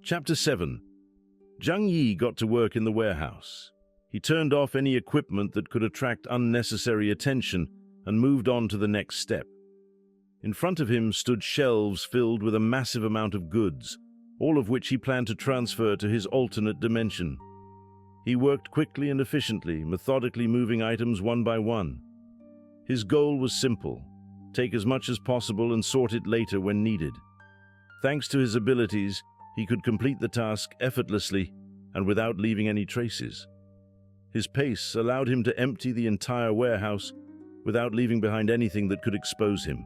Chapter 7. Zhang Yi got to work in the warehouse. He turned off any equipment that could attract unnecessary attention and moved on to the next step. In front of him stood shelves filled with a massive amount of goods, all of which he planned to transfer to his alternate dimension. He worked quickly and efficiently, methodically moving items one by one. His goal was simple: take as much as possible and sort it later when needed. Thanks to his abilities, he could complete the task effortlessly and without leaving any traces. His pace allowed him to empty the entire warehouse without leaving behind anything that could expose him.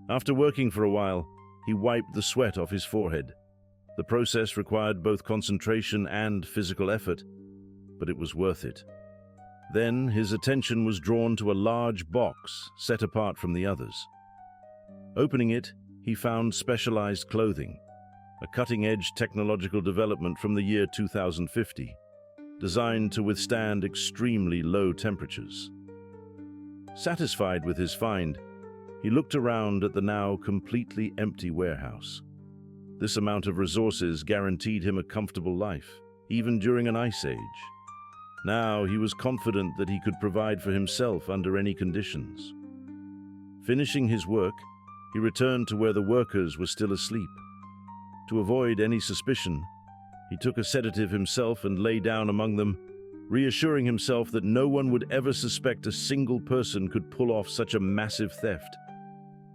After working for a while, he wiped the sweat off his forehead. The process required both concentration and physical effort, but it was worth it. Then his attention was drawn to a large box set apart from the others. Opening it, he found specialized clothing, a cutting-edge technological development from the year 2050, designed to withstand extremely low temperatures. Satisfied with his find, he looked around at the now completely empty warehouse. This amount of resources guaranteed him a comfortable life, even during an ice age. Now he was confident that he could provide for himself under any conditions. Finishing his work, he returned to where the workers were still asleep. To avoid any suspicion, he took a sedative himself and lay down among them, reassuring himself that no one would ever suspect a single person could pull off such a massive theft.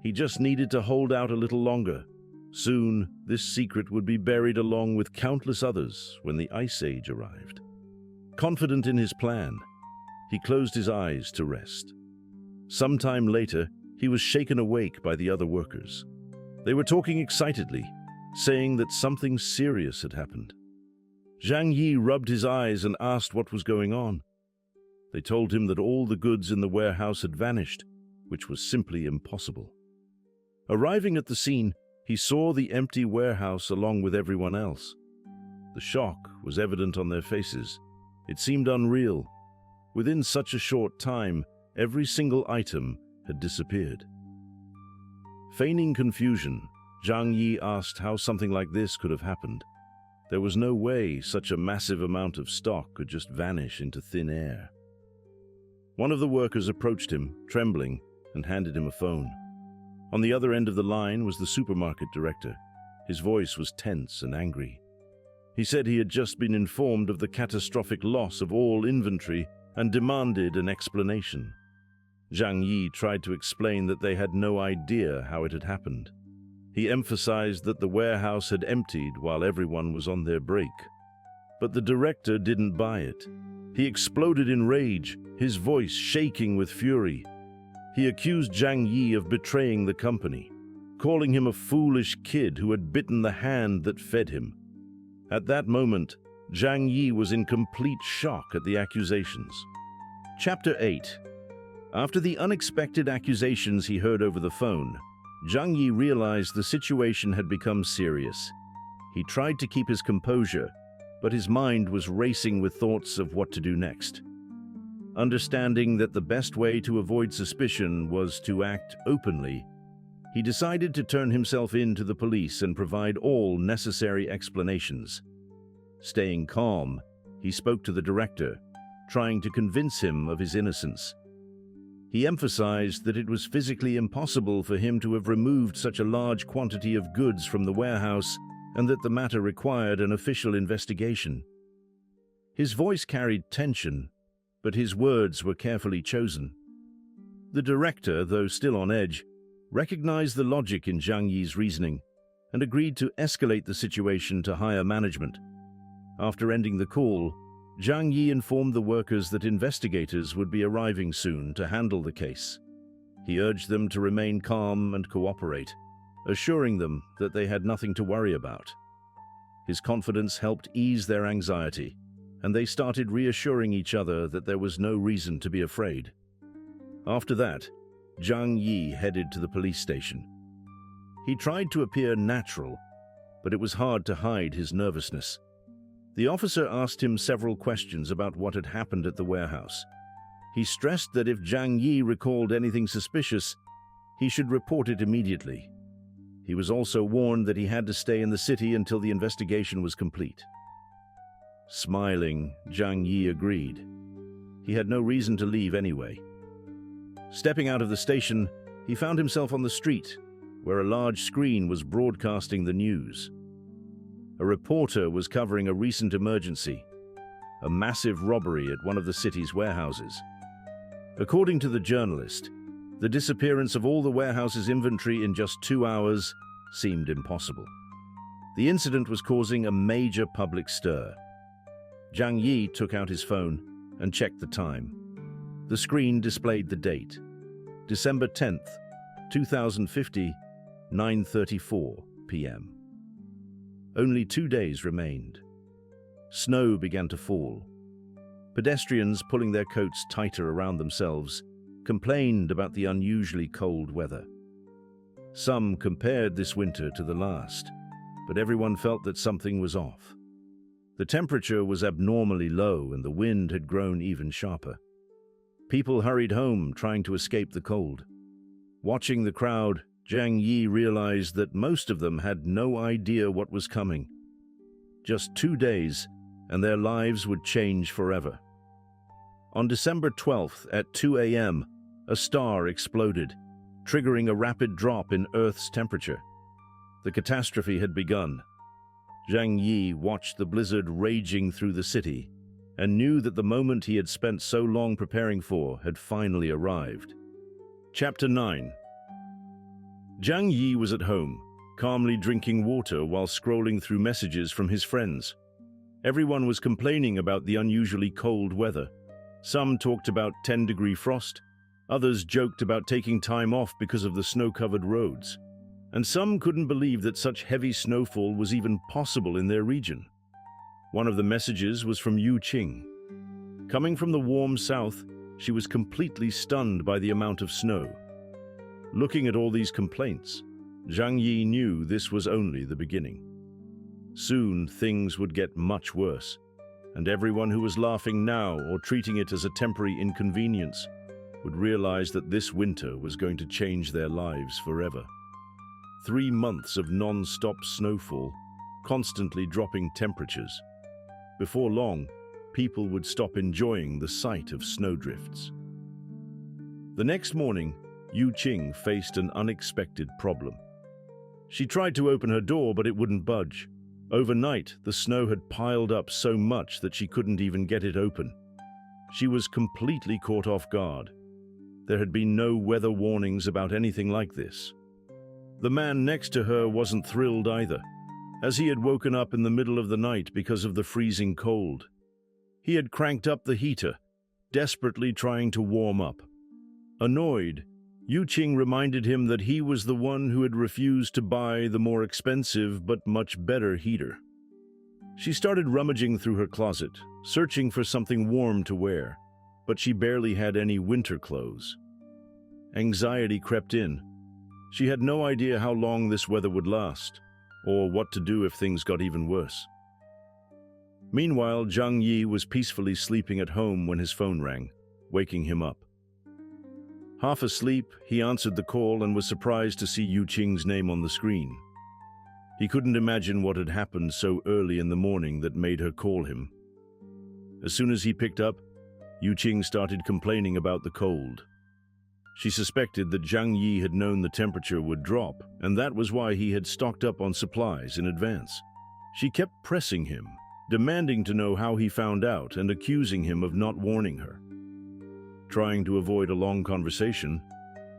He just needed to hold out a little longer. Soon, this secret would be buried along with countless others when the Ice Age arrived. Confident in his plan, he closed his eyes to rest. Sometime later, he was shaken awake by the other workers. They were talking excitedly, saying that something serious had happened. Zhang Yi rubbed his eyes and asked what was going on. They told him that all the goods in the warehouse had vanished, which was simply impossible. Arriving at the scene, he saw the empty warehouse along with everyone else. The shock was evident on their faces. It seemed unreal. Within such a short time, every single item had disappeared. Feigning confusion, Zhang Yi asked how something like this could have happened. There was no way such a massive amount of stock could just vanish into thin air. One of the workers approached him, trembling, and handed him a phone. On the other end of the line was the supermarket director. His voice was tense and angry. He said he had just been informed of the catastrophic loss of all inventory and demanded an explanation. Zhang Yi tried to explain that they had no idea how it had happened. He emphasized that the warehouse had emptied while everyone was on their break. But the director didn't buy it. He exploded in rage, his voice shaking with fury. He accused Zhang Yi of betraying the company, calling him a foolish kid who had bitten the hand that fed him. At that moment, Zhang Yi was in complete shock at the accusations. Chapter 8. After the unexpected accusations he heard over the phone, Zhang Yi realized the situation had become serious. He tried to keep his composure, but his mind was racing with thoughts of what to do next. Understanding that the best way to avoid suspicion was to act openly, he decided to turn himself in to the police and provide all necessary explanations. Staying calm, he spoke to the director, trying to convince him of his innocence. He emphasized that it was physically impossible for him to have removed such a large quantity of goods from the warehouse and that the matter required an official investigation. His voice carried tension, but his words were carefully chosen. The director, though still on edge, recognized the logic in Zhang Yi's reasoning and agreed to escalate the situation to higher management. After ending the call, Zhang Yi informed the workers that investigators would be arriving soon to handle the case. He urged them to remain calm and cooperate, assuring them that they had nothing to worry about. His confidence helped ease their anxiety, and they started reassuring each other that there was no reason to be afraid. After that, Zhang Yi headed to the police station. He tried to appear natural, but it was hard to hide his nervousness. The officer asked him several questions about what had happened at the warehouse. He stressed that if Zhang Yi recalled anything suspicious, he should report it immediately. He was also warned that he had to stay in the city until the investigation was complete. Smiling, Zhang Yi agreed. He had no reason to leave anyway. Stepping out of the station, he found himself on the street, where a large screen was broadcasting the news. A reporter was covering a recent emergency, a massive robbery at one of the city's warehouses. According to the journalist, the disappearance of all the warehouse's inventory in just 2 hours seemed impossible. The incident was causing a major public stir. Zhang Yi took out his phone and checked the time. The screen displayed the date, December 10th, 2050, 9:34 p.m. Only 2 days remained. Snow began to fall. Pedestrians, pulling their coats tighter around themselves, complained about the unusually cold weather. Some compared this winter to the last, but everyone felt that something was off. The temperature was abnormally low and the wind had grown even sharper. People hurried home, trying to escape the cold. Watching the crowd, Zhang Yi realized that most of them had no idea what was coming. Just 2 days, and their lives would change forever. On December 12th at 2 a.m., a star exploded, triggering a rapid drop in Earth's temperature. The catastrophe had begun. Zhang Yi watched the blizzard raging through the city and knew that the moment he had spent so long preparing for had finally arrived. Chapter 9. Zhang Yi was at home, calmly drinking water while scrolling through messages from his friends. Everyone was complaining about the unusually cold weather. Some talked about 10-degree frost, others joked about taking time off because of the snow-covered roads, and some couldn't believe that such heavy snowfall was even possible in their region. One of the messages was from Yu Qing. Coming from the warm south, she was completely stunned by the amount of snow. Looking at all these complaints, Zhang Yi knew this was only the beginning. Soon things would get much worse, and everyone who was laughing now or treating it as a temporary inconvenience would realize that this winter was going to change their lives forever. 3 months of non-stop snowfall, constantly dropping temperatures. Before long, people would stop enjoying the sight of snowdrifts. The next morning, Yu Qing faced an unexpected problem. She tried to open her door, but it wouldn't budge. Overnight, the snow had piled up so much that she couldn't even get it open. She was completely caught off guard. There had been no weather warnings about anything like this. The man next to her wasn't thrilled either, as he had woken up in the middle of the night because of the freezing cold. He had cranked up the heater, desperately trying to warm up. Annoyed, Yu Qing reminded him that he was the one who had refused to buy the more expensive but much better heater. She started rummaging through her closet, searching for something warm to wear, but she barely had any winter clothes. Anxiety crept in. She had no idea how long this weather would last, or what to do if things got even worse. Meanwhile, Zhang Yi was peacefully sleeping at home when his phone rang, waking him up. Half asleep, he answered the call and was surprised to see Yu Qing's name on the screen. He couldn't imagine what had happened so early in the morning that made her call him. As soon as he picked up, Yu Qing started complaining about the cold. She suspected that Zhang Yi had known the temperature would drop, and that was why he had stocked up on supplies in advance. She kept pressing him, demanding to know how he found out and accusing him of not warning her. Trying to avoid a long conversation,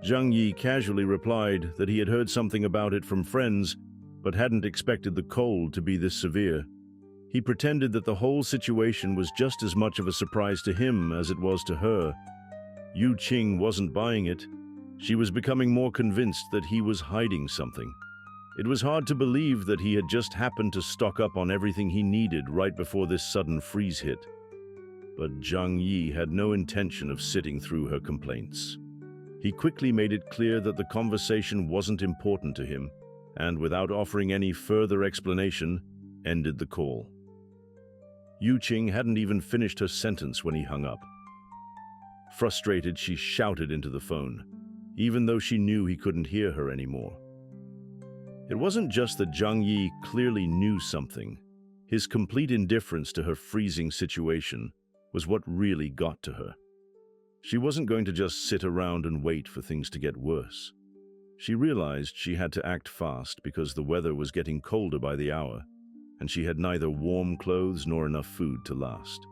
Zhang Yi casually replied that he had heard something about it from friends, but hadn't expected the cold to be this severe. He pretended that the whole situation was just as much of a surprise to him as it was to her. Yu Qing wasn't buying it. She was becoming more convinced that he was hiding something. It was hard to believe that he had just happened to stock up on everything he needed right before this sudden freeze hit. But Zhang Yi had no intention of sitting through her complaints. He quickly made it clear that the conversation wasn't important to him, and without offering any further explanation, ended the call. Yu Qing hadn't even finished her sentence when he hung up. Frustrated, she shouted into the phone, even though she knew he couldn't hear her anymore. It wasn't just that Zhang Yi clearly knew something. His complete indifference to her freezing situation was what really got to her. She wasn't going to just sit around and wait for things to get worse. She realized she had to act fast because the weather was getting colder by the hour, and she had neither warm clothes nor enough food to last.